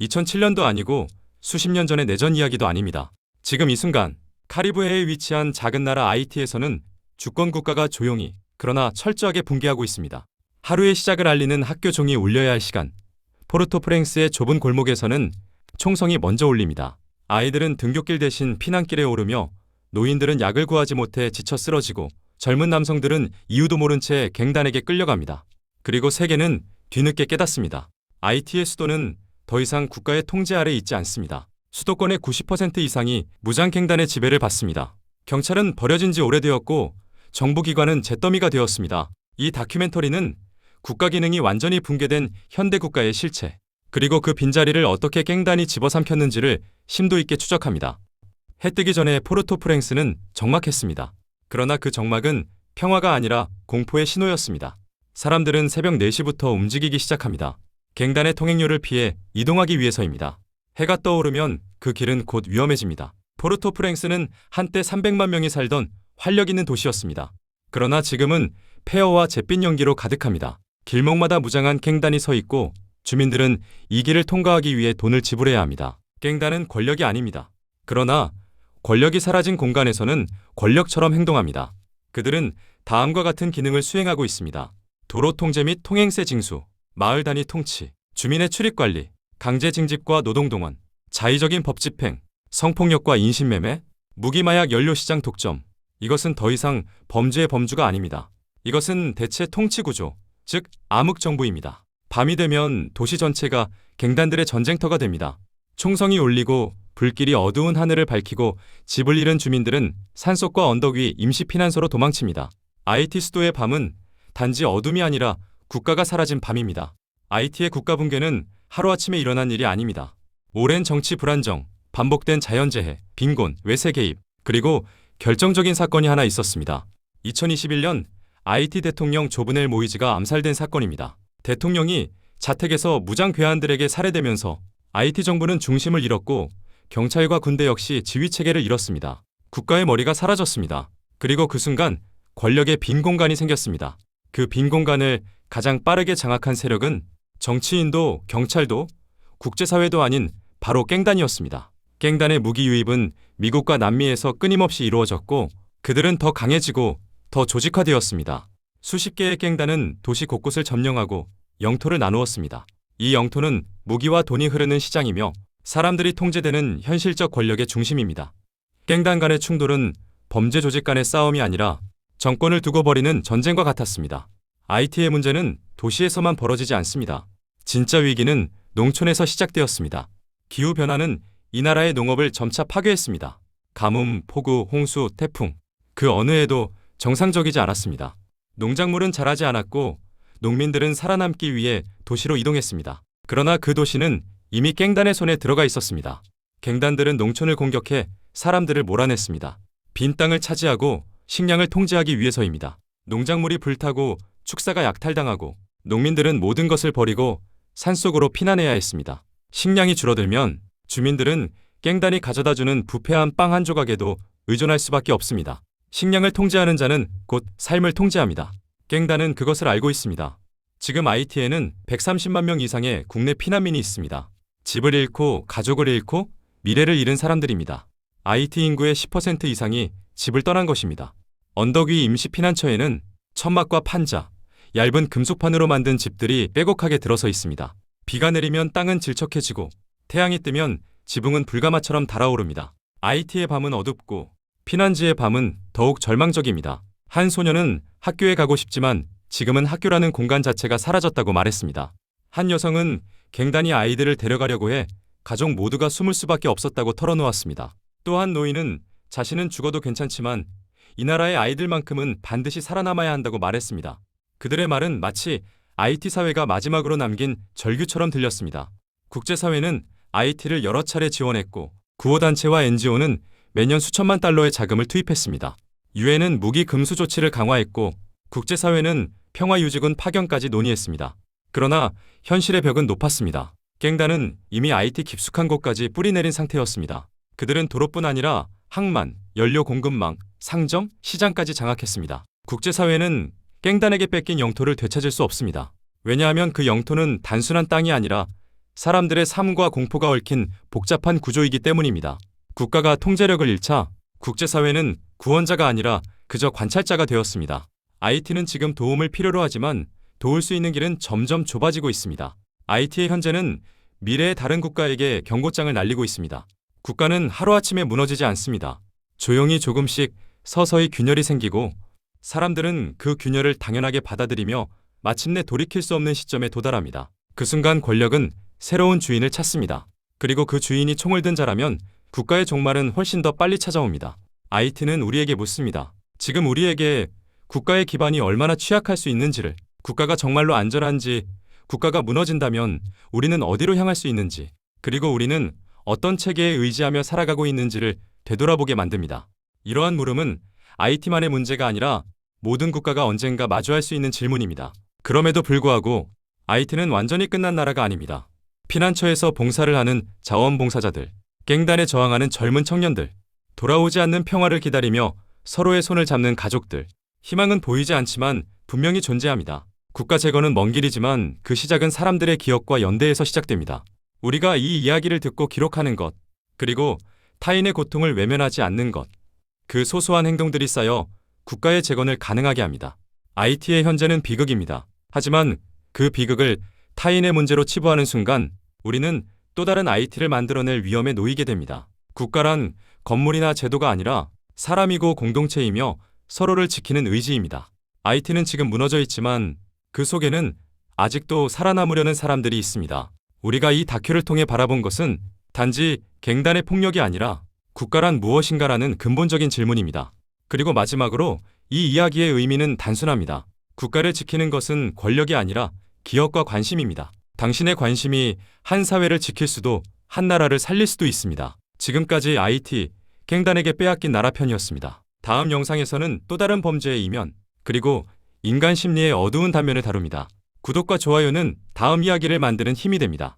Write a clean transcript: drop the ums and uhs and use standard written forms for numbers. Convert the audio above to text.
2007년도 아니고 수십 년 전의 내전 이야기도 아닙니다. 지금 이 순간 카리브해에 위치한 작은 나라 아이티에서는 주권 국가가 조용히 그러나 철저하게 붕괴하고 있습니다. 하루의 시작을 알리는 학교 종이 울려야 할 시간. 포르토프랭스의 좁은 골목에서는 총성이 먼저 울립니다. 아이들은 등굣길 대신 피난길에 오르며 노인들은 약을 구하지 못해 지쳐 쓰러지고 젊은 남성들은 이유도 모른 채 갱단에게 끌려갑니다. 그리고 세계는 뒤늦게 깨닫습니다. 아이티의 수도는 더 이상 국가의 통제 아래 있지 않습니다. 수도권의 90% 이상이 무장갱단의 지배를 받습니다. 경찰은 버려진 지 오래되었고 정부기관은 잿더미가 되었습니다. 이 다큐멘터리는 국가 기능이 완전히 붕괴된 현대 국가의 실체, 그리고 그 빈자리를 어떻게 갱단이 집어삼켰는지를 심도 있게 추적합니다. 해 뜨기 전에 포르토프랭스는 적막했습니다. 그러나 그 적막은 평화가 아니라 공포의 신호였습니다. 사람들은 새벽 4시부터 움직이기 시작합니다. 갱단의 통행료를 피해 이동하기 위해서입니다. 해가 떠오르면 그 길은 곧 위험해집니다. 포르토프랭스는 한때 300만 명이 살던 활력 있는 도시였습니다. 그러나 지금은 폐허와 잿빛 연기로 가득합니다. 길목마다 무장한 갱단이 서 있고 주민들은 이 길을 통과하기 위해 돈을 지불해야 합니다. 갱단은 권력이 아닙니다. 그러나 권력이 사라진 공간에서는 권력처럼 행동합니다. 그들은 다음과 같은 기능을 수행하고 있습니다. 도로 통제 및 통행세 징수, 마을 단위 통치, 주민의 출입 관리, 강제 징집과 노동동원, 자의적인 법 집행, 성폭력과 인신매매, 무기마약 연료시장 독점. 이것은 더 이상 범죄의 범주가 아닙니다. 이것은 대체 통치구조, 즉 암흑정부입니다. 밤이 되면 도시 전체가 갱단들의 전쟁터가 됩니다. 총성이 울리고 불길이 어두운 하늘을 밝히고 집을 잃은 주민들은 산속과 언덕 위 임시 피난소로 도망칩니다. 아이티 수도의 밤은 단지 어둠이 아니라 국가가 사라진 밤입니다. 아이티의 국가 붕괴는 하루아침에 일어난 일이 아닙니다. 오랜 정치 불안정, 반복된 자연재해, 빈곤, 외세 개입, 그리고 결정적인 사건이 하나 있었습니다. 2021년 아이티 대통령 조브넬 모이즈가 암살된 사건입니다. 대통령이 자택에서 무장 괴한들에게 살해되면서 아이티 정부는 중심을 잃었고 경찰과 군대 역시 지휘체계를 잃었습니다. 국가의 머리가 사라졌습니다. 그리고 그 순간 권력의 빈 공간이 생겼습니다. 그 빈 공간을 가장 빠르게 장악한 세력은 정치인도 경찰도 국제사회도 아닌 바로 갱단이었습니다. 갱단의 무기 유입은 미국과 남미에서 끊임없이 이루어졌고 그들은 더 강해지고 더 조직화되었습니다. 수십 개의 갱단은 도시 곳곳을 점령하고 영토를 나누었습니다. 이 영토는 무기와 돈이 흐르는 시장이며 사람들이 통제되는 현실적 권력의 중심입니다. 갱단 간의 충돌은 범죄 조직 간의 싸움이 아니라 정권을 두고 벌이는 전쟁과 같았습니다. 아이티의 문제는 도시에서만 벌어지지 않습니다. 진짜 위기는 농촌에서 시작되었습니다. 기후변화는 이 나라의 농업을 점차 파괴했습니다. 가뭄, 폭우, 홍수, 태풍, 그 어느 해도 정상적이지 않았습니다. 농작물은 자라지 않았고 농민들은 살아남기 위해 도시로 이동했습니다. 그러나 그 도시는 이미 갱단의 손에 들어가 있었습니다. 갱단들은 농촌을 공격해 사람들을 몰아냈습니다. 빈 땅을 차지하고 식량을 통제하기 위해서입니다. 농작물이 불타고 축사가 약탈당하고 농민들은 모든 것을 버리고 산속으로 피난해야 했습니다. 식량이 줄어들면 주민들은 갱단이 가져다주는 부패한 빵 한 조각에도 의존할 수밖에 없습니다. 식량을 통제하는 자는 곧 삶을 통제합니다. 갱단은 그것을 알고 있습니다. 지금 아이티에는 130만 명 이상의 국내 피난민이 있습니다. 집을 잃고 가족을 잃고 미래를 잃은 사람들입니다. 아이티 인구의 10% 이상이 집을 떠난 것입니다. 언덕 위 임시 피난처에는 천막과 판자, 얇은 금속판으로 만든 집들이 빼곡하게 들어서 있습니다. 비가 내리면 땅은 질척해지고 태양이 뜨면 지붕은 불가마처럼 달아오릅니다. 아이티의 밤은 어둡고 피난지의 밤은 더욱 절망적입니다. 한 소녀는 학교에 가고 싶지만 지금은 학교라는 공간 자체가 사라졌다고 말했습니다. 한 여성은 갱단이 아이들을 데려가려고 해 가족 모두가 숨을 수밖에 없었다고 털어놓았습니다. 또 한 노인은 자신은 죽어도 괜찮지만 이 나라의 아이들만큼은 반드시 살아남아야 한다고 말했습니다. 그들의 말은 마치 아이티 사회가 마지막으로 남긴 절규처럼 들렸습니다. 국제사회는 아이티를 여러 차례 지원했고 구호단체와 NGO는 매년 수천만 달러의 자금을 투입했습니다. 유엔은 무기 금수 조치를 강화했고 국제사회는 평화유지군 파견까지 논의했습니다. 그러나 현실의 벽은 높았습니다. 갱단은 이미 아이티 깊숙한 곳까지 뿌리내린 상태였습니다. 그들은 도로뿐 아니라 항만, 연료 공급망, 상점, 시장까지 장악했습니다. 국제사회는 갱단에게 뺏긴 영토를 되찾을 수 없습니다. 왜냐하면 그 영토는 단순한 땅이 아니라 사람들의 삶과 공포가 얽힌 복잡한 구조이기 때문입니다. 국가가 통제력을 잃자 국제사회는 구원자가 아니라 그저 관찰자가 되었습니다. IT는 지금 도움을 필요로 하지만 도울 수 있는 길은 점점 좁아지고 있습니다. IT의 현재는 미래의 다른 국가에게 경고장을 날리고 있습니다. 국가는 하루아침에 무너지지 않습니다. 조용히 조금씩 서서히 균열이 생기고 사람들은 그 균열을 당연하게 받아들이며 마침내 돌이킬 수 없는 시점에 도달합니다. 그 순간 권력은 새로운 주인을 찾습니다. 그리고 그 주인이 총을 든 자라면 국가의 종말은 훨씬 더 빨리 찾아옵니다. IT는 우리에게 묻습니다. 지금 우리에게 국가의 기반이 얼마나 취약할 수 있는지를, 국가가 정말로 안전한지, 국가가 무너진다면 우리는 어디로 향할 수 있는지, 그리고 우리는 어떤 체계에 의지하며 살아가고 있는지를 되돌아보게 만듭니다. 이러한 물음은 IT만의 문제가 아니라 모든 국가가 언젠가 마주할 수 있는 질문입니다. 그럼에도 불구하고 IT는 완전히 끝난 나라가 아닙니다. 피난처에서 봉사를 하는 자원봉사자들, 갱단에 저항하는 젊은 청년들, 돌아오지 않는 평화를 기다리며 서로의 손을 잡는 가족들, 희망은 보이지 않지만 분명히 존재합니다. 국가 재건은 먼 길이지만 그 시작은 사람들의 기억과 연대에서 시작됩니다. 우리가 이 이야기를 듣고 기록하는 것, 그리고 타인의 고통을 외면하지 않는 것, 그 소소한 행동들이 쌓여 국가의 재건을 가능하게 합니다. IT의 현재는 비극입니다. 하지만 그 비극을 타인의 문제로 치부하는 순간 우리는 또 다른 IT를 만들어낼 위험에 놓이게 됩니다. 국가란 건물이나 제도가 아니라 사람이고 공동체이며 서로를 지키는 의지입니다. IT는 지금 무너져 있지만 그 속에는 아직도 살아남으려는 사람들이 있습니다. 우리가 이 다큐를 통해 바라본 것은 단지 갱단의 폭력이 아니라 국가란 무엇인가라는 근본적인 질문입니다. 그리고 마지막으로 이 이야기의 의미는 단순합니다. 국가를 지키는 것은 권력이 아니라 기억과 관심입니다. 당신의 관심이 한 사회를 지킬 수도 한 나라를 살릴 수도 있습니다. 지금까지 IT, 갱단에게 빼앗긴 나라 편이었습니다. 다음 영상에서는 또 다른 범죄의 이면, 그리고 인간 심리의 어두운 단면을 다룹니다. 구독과 좋아요는 다음 이야기를 만드는 힘이 됩니다.